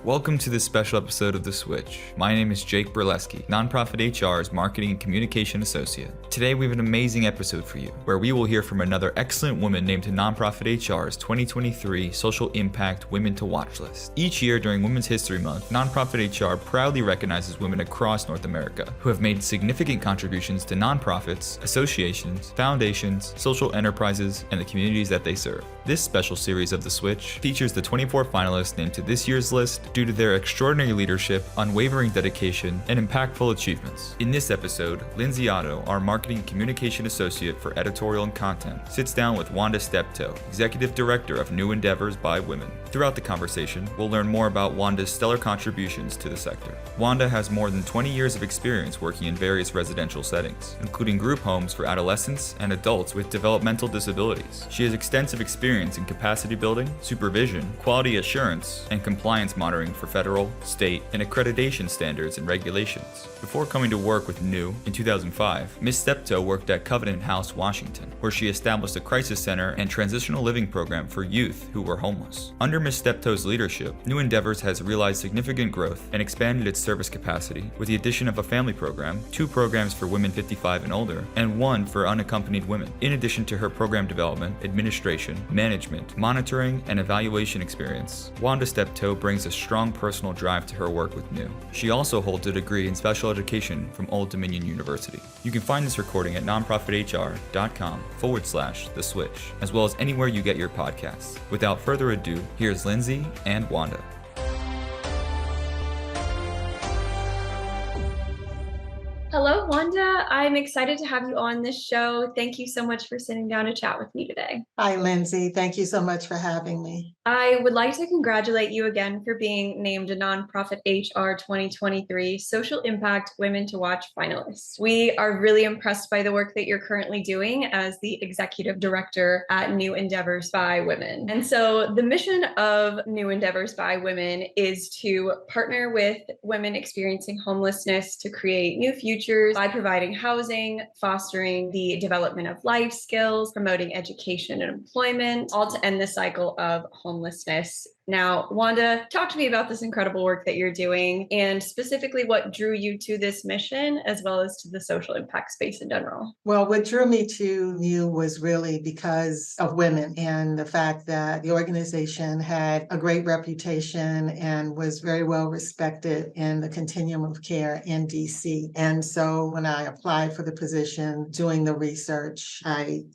Welcome to this special episode of The Switch. My name is Jake Burleski, Nonprofit HR's Marketing and Communication Associate. Today we have an amazing episode for you, where we will hear from another excellent woman named to Nonprofit HR's 2023 Social Impact Women to Watch list. Each year during Women's History Month, Nonprofit HR proudly recognizes women across North America who have made significant contributions to nonprofits, associations, foundations, social enterprises, and the communities that they serve. This special series of The Switch features the 24 finalists named to this year's list due to their extraordinary leadership, unwavering dedication, and impactful achievements. In this episode, Lindsay Otto, our Marketing and Communication Associate for Editorial and Content, sits down with Wanda Steptoe, Executive Director of New Endeavors by Women. Throughout the conversation, we'll learn more about Wanda's stellar contributions to the sector. Wanda has more than 20 years of experience working in various residential settings, including group homes for adolescents and adults with developmental disabilities. She has extensive experience in capacity building, supervision, quality assurance, and compliance monitoring for federal, state, and accreditation standards and regulations. Before coming to work with New in 2005, Ms. Steptoe worked at Covenant House, Washington, where she established a crisis center and transitional living program for youth who were homeless. Under Ms. Steptoe's leadership, New Endeavors has realized significant growth and expanded its service capacity with the addition of a family program, 2 programs for women 55 and older, and 1 for unaccompanied women. In addition to her program development, administration, management, monitoring, and evaluation experience, Wanda Steptoe brings a strong personal drive to her work with New. She also holds a degree in special education from Old Dominion University. You can find this recording at nonprofithr.com/The Switch, as well as anywhere you get your podcasts. Without further ado, here's Lindsay and Wanda. Hello, Wanda. I'm excited to have you on this show. Thank you so much for sitting down to chat with me today. Hi, Lindsay. Thank you so much for having me. I would like to congratulate you again for being named a Nonprofit HR 2023 Social Impact Women to Watch finalist. We are really impressed by the work that you're currently doing as the Executive Director at New Endeavors by Women. And so the mission of New Endeavors by Women is to partner with women experiencing homelessness to create new futures by providing housing, fostering the development of life skills, promoting education and employment, all to end the cycle of homelessness. Now, Wanda, talk to me about this incredible work that you're doing and specifically what drew you to this mission as well as to the social impact space in general. Well, what drew me to New was really because of women and the fact that the organization had a great reputation and was very well respected in the continuum of care in DC. And so when I applied for the position, doing the research, I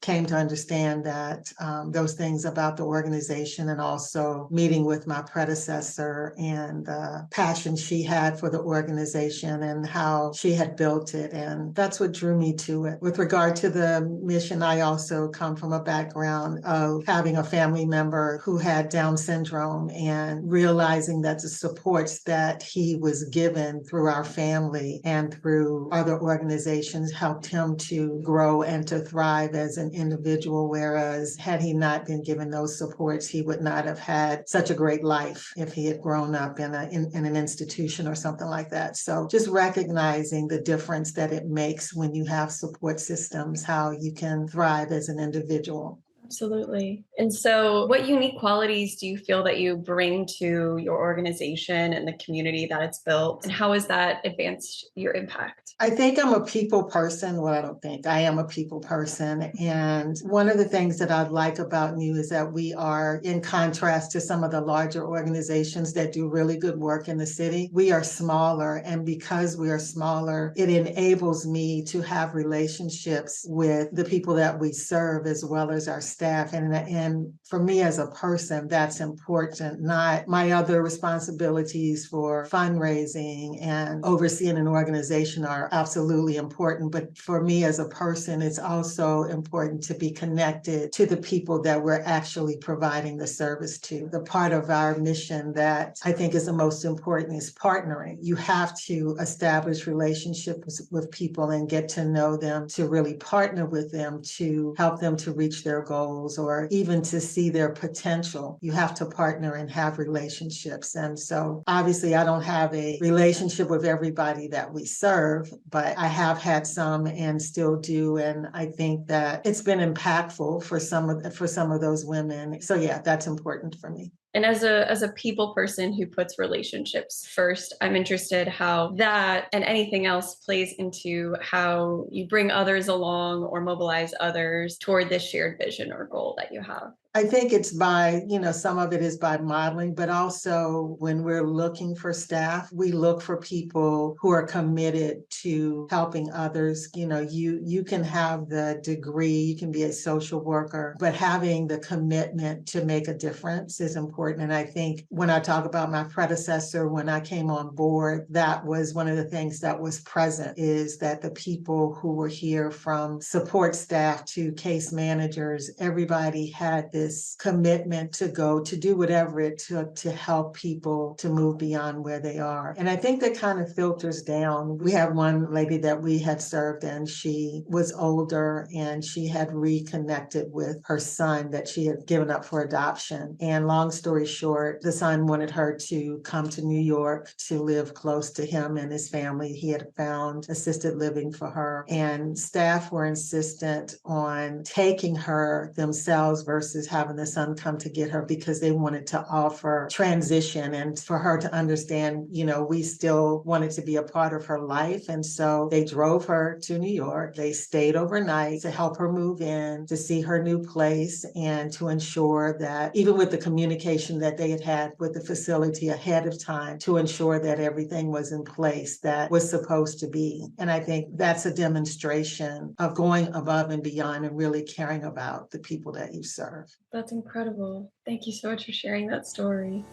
came to understand that those things about the organization and also meeting with my predecessor and the passion she had for the organization and how she had built it. And that's what drew me to it. With regard to the mission, I also come from a background of having a family member who had Down syndrome and realizing that the supports that he was given through our family and through other organizations helped him to grow and to thrive as an individual, whereas had he not been given those supports, he would not have had such a great life if he had grown up in an institution or something like that. So just recognizing the difference that it makes when you have support systems, how you can thrive as an individual. Absolutely. And so what unique qualities do you feel that you bring to your organization and the community that it's built? And how has that advanced your impact? I think I'm a people person. Well, I don't think I am a people person. And one of the things that I like about New is that we are, in contrast to some of the larger organizations that do really good work in the city, we are smaller. And because we are smaller, it enables me to have relationships with the people that we serve as well as our staff. And for me as a person, that's important. Not my other responsibilities for fundraising and overseeing an organization are absolutely important. But for me as a person, it's also important to be connected to the people that we're actually providing the service to. The part of our mission that I think is the most important is partnering. You have to establish relationships with people and get to know them, to really partner with them, to help them to reach their goals or even to see their potential. You have to partner and have relationships. And so obviously I don't have a relationship with everybody that we serve, but I have had some and still do. And I think that it's been impactful for some of those women. So yeah, that's important for me. And as a people person who puts relationships first, I'm interested how that and anything else plays into how you bring others along or mobilize others toward this shared vision or goal that you have. I think it's by, some of it is by modeling, but also when we're looking for staff, we look for people who are committed to helping others. You can have the degree, you can be a social worker, but having the commitment to make a difference is important. And I think when I talk about my predecessor, when I came on board, that was one of the things that was present, is that the people who were here, from support staff to case managers, everybody had this commitment to go to do whatever it took to help people to move beyond where they are. And I think that kind of filters down. We have one lady that we had served, and she was older, and she had reconnected with her son that she had given up for adoption. And long story short, the son wanted her to come to New York to live close to him and his family. He had found assisted living for her, and staff were insistent on taking her themselves versus having the son come to get her, because they wanted to offer transition and for her to understand, we still wanted to be a part of her life. And so they drove her to New York. They stayed overnight to help her move in, to see her new place, and to ensure that, even with the communication that they had had with the facility ahead of time, to ensure that everything was in place that was supposed to be. And I think that's a demonstration of going above and beyond and really caring about the people that you serve. That's incredible. Thank you so much for sharing that story.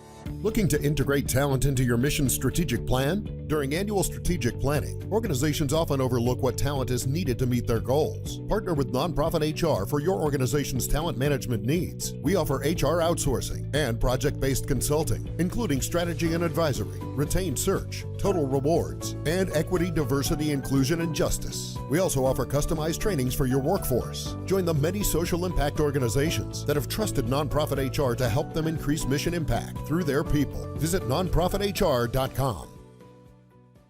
Looking to integrate talent into your mission strategic plan? During annual strategic planning, organizations often overlook what talent is needed to meet their goals. Partner with Nonprofit HR for your organization's talent management needs. We offer HR outsourcing and project-based consulting, including strategy and advisory, retained search, total rewards, and equity, diversity, inclusion, and justice. We also offer customized trainings for your workforce. Join the many social impact organizations that have trusted Nonprofit HR to help them increase mission impact through their people. Visit nonprofithr.com.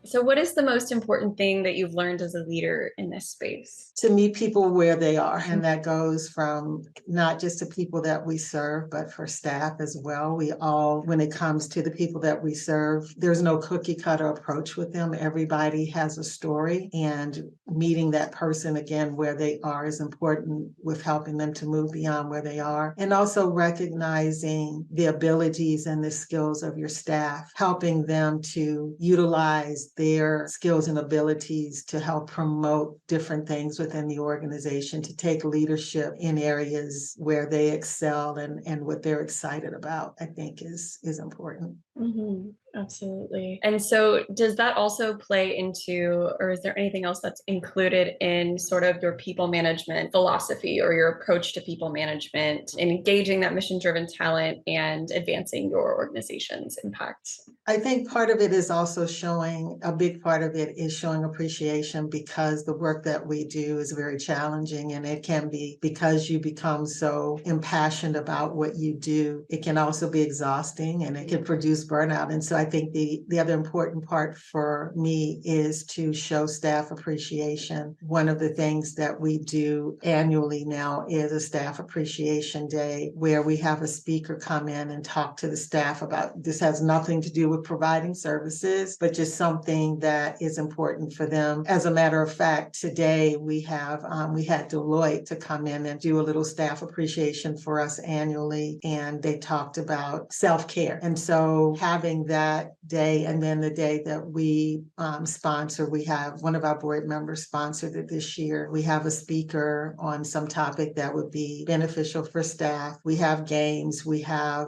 So what is the most important thing that you've learned as a leader in this space? To meet people where they are. And that goes from not just the people that we serve, but for staff as well. We all, when it comes to the people that we serve, there's no cookie cutter approach with them. Everybody has a story, and meeting that person again where they are is important with helping them to move beyond where they are. And also recognizing the abilities and the skills of your staff, helping them to utilize their skills and abilities to help promote different things within the organization, to take leadership in areas where they excel and what they're excited about, I think is important. Mm-hmm. Absolutely. And so does that also play into, or is there anything else that's included in sort of your people management philosophy or your approach to people management and engaging that mission-driven talent and advancing your organization's impact? I think part of it is also a big part of it is showing appreciation, because the work that we do is very challenging, and it can be, because you become so impassioned about what you do, it can also be exhausting and it can produce burnout. And so I think the other important part for me is to show staff appreciation. One of the things that we do annually now is a staff appreciation day, where we have a speaker come in and talk to the staff about, this has nothing to do with providing services, but just something that is important for them. As a matter of fact, today we had Deloitte to come in and do a little staff appreciation for us annually, and they talked about self-care. And so having that day, and then the day that we sponsor, we have one of our board members sponsored it this year. We have a speaker on some topic that would be beneficial for staff. We have games. We have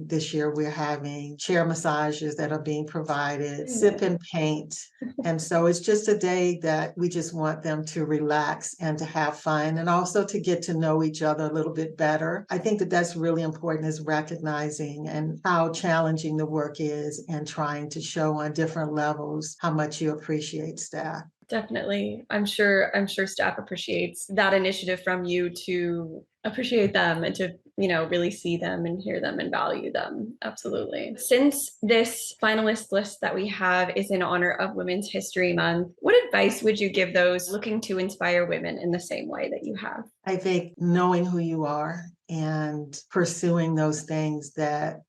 this year we're having chair massages that are being provided, sip and paint. And so it's just a day that we just want them to relax and to have fun, and also to get to know each other a little bit better. I think that that's really important, is recognizing and how challenging the work is, and trying to show on different levels how much you appreciate staff. Definitely. I'm sure staff appreciates that initiative from you to appreciate them and to really see them and hear them and value them. Absolutely. Since this finalist list that we have is in honor of Women's History Month, what advice would you give those looking to inspire women in the same way that you have? I think knowing who you are and pursuing those things that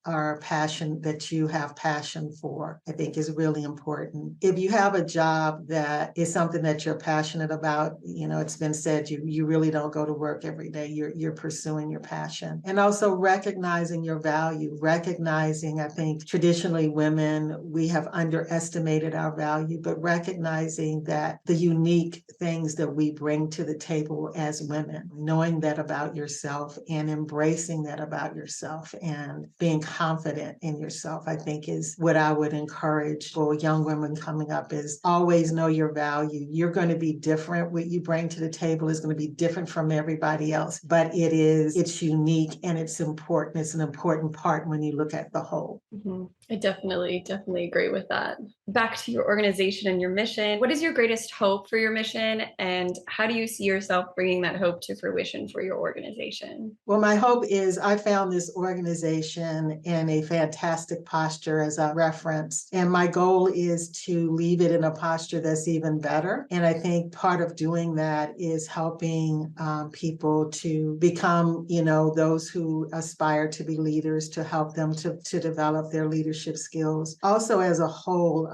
you have passion for, I think is really important. If you have a job that is something that you're passionate about, it's been said you really don't go to work every day. You're pursuing your passion. And also recognizing your value, I think traditionally women, we have underestimated our value, but recognizing that the unique things that we bring to the table as women, knowing that about yourself and embracing that about yourself and being confident in yourself, I think is what I would encourage for young women coming up, is always know your value. You're going to be different. What you bring to the table is going to be different from everybody else, but it's unique and it's important. It's an important part when you look at the whole. Mm-hmm. I definitely agree with that. Back to your organization and your mission. What is your greatest hope for your mission, and how do you see yourself bringing that hope to fruition for your organization? Well, my hope is I found this organization in a fantastic posture, as I referenced, and my goal is to leave it in a posture that's even better. And I think part of doing that is helping people to become, those who aspire to be leaders, to help them to develop their leadership skills. Also, as a whole,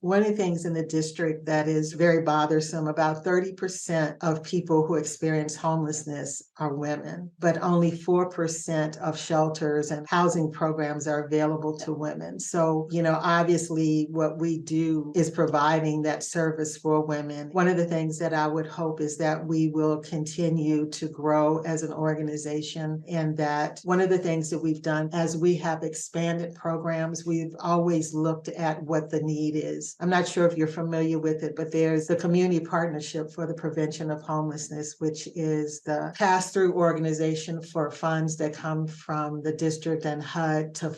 one of the things in the district that is very bothersome, about 30% of people who experience homelessness are women, but only 4% of shelters and housing programs are available to women. So, obviously what we do is providing that service for women. One of the things that I would hope is that we will continue to grow as an organization, and that one of the things that we've done as we have expanded programs, we've always looked at what the need is. I'm not sure if you're familiar with it, but there's the Community Partnership for the Prevention of Homelessness, which is the pass-through organization for funds that come from the district and HUD to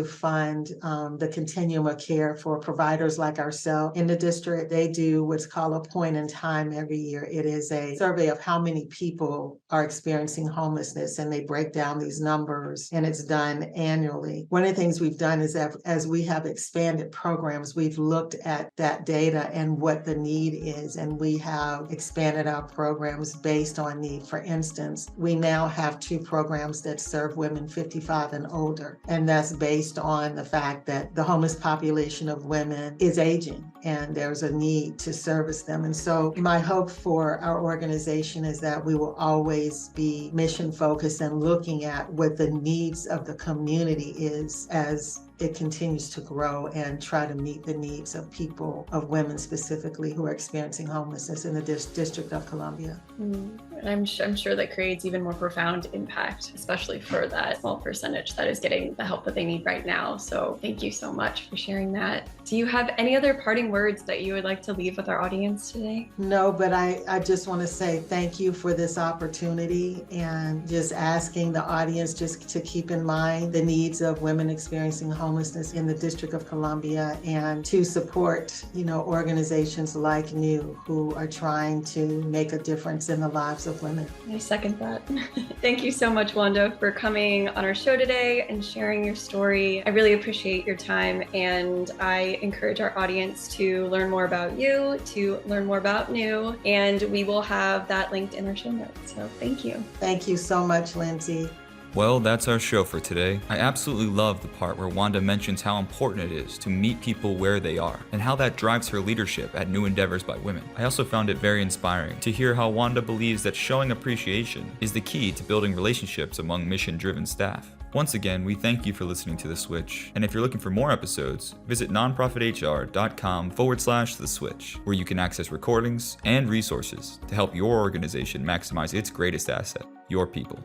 fund the continuum of care for providers like ourselves in the district. They do what's called a point in time every year. It is a survey of how many people are experiencing homelessness, and they break down these numbers, and it's done annually. One of the things we've done is that as we have expanded programs, we've looked at that data and what the need is, and we have expanded our programs based on need. For instance, we now have 2 programs that serve women 55 and older, and that's based on the fact that the homeless population of women is aging and there's a need to service them. And so my hope for our organization is that we will always be mission focused and looking at what the needs of the community is as it continues to grow, and try to meet the needs of people, of women specifically, who are experiencing homelessness in the District of Columbia. I'm sure that creates even more profound impact, especially for that small percentage that is getting the help that they need right now. So thank you so much for sharing that. Do you have any other parting words that you would like to leave with our audience today? No, but I just want to say thank you for this opportunity, and just asking the audience just to keep in mind the needs of women experiencing homelessness in the District of Columbia, and to support, organizations like NEW who are trying to make a difference in the lives of women. I second that. Thank you so much, Wanda, for coming on our show today and sharing your story. I really appreciate your time, and I encourage our audience to learn more about you, to learn more about NEW, and we will have that linked in our show notes. So thank you. Thank you so much, Lindsay. Well, that's our show for today. I absolutely love the part where Wanda mentions how important it is to meet people where they are, and how that drives her leadership at New Endeavors by Women. I also found it very inspiring to hear how Wanda believes that showing appreciation is the key to building relationships among mission-driven staff. Once again, we thank you for listening to The Switch, and if you're looking for more episodes, visit nonprofithr.com/The Switch, where you can access recordings and resources to help your organization maximize its greatest asset, your people.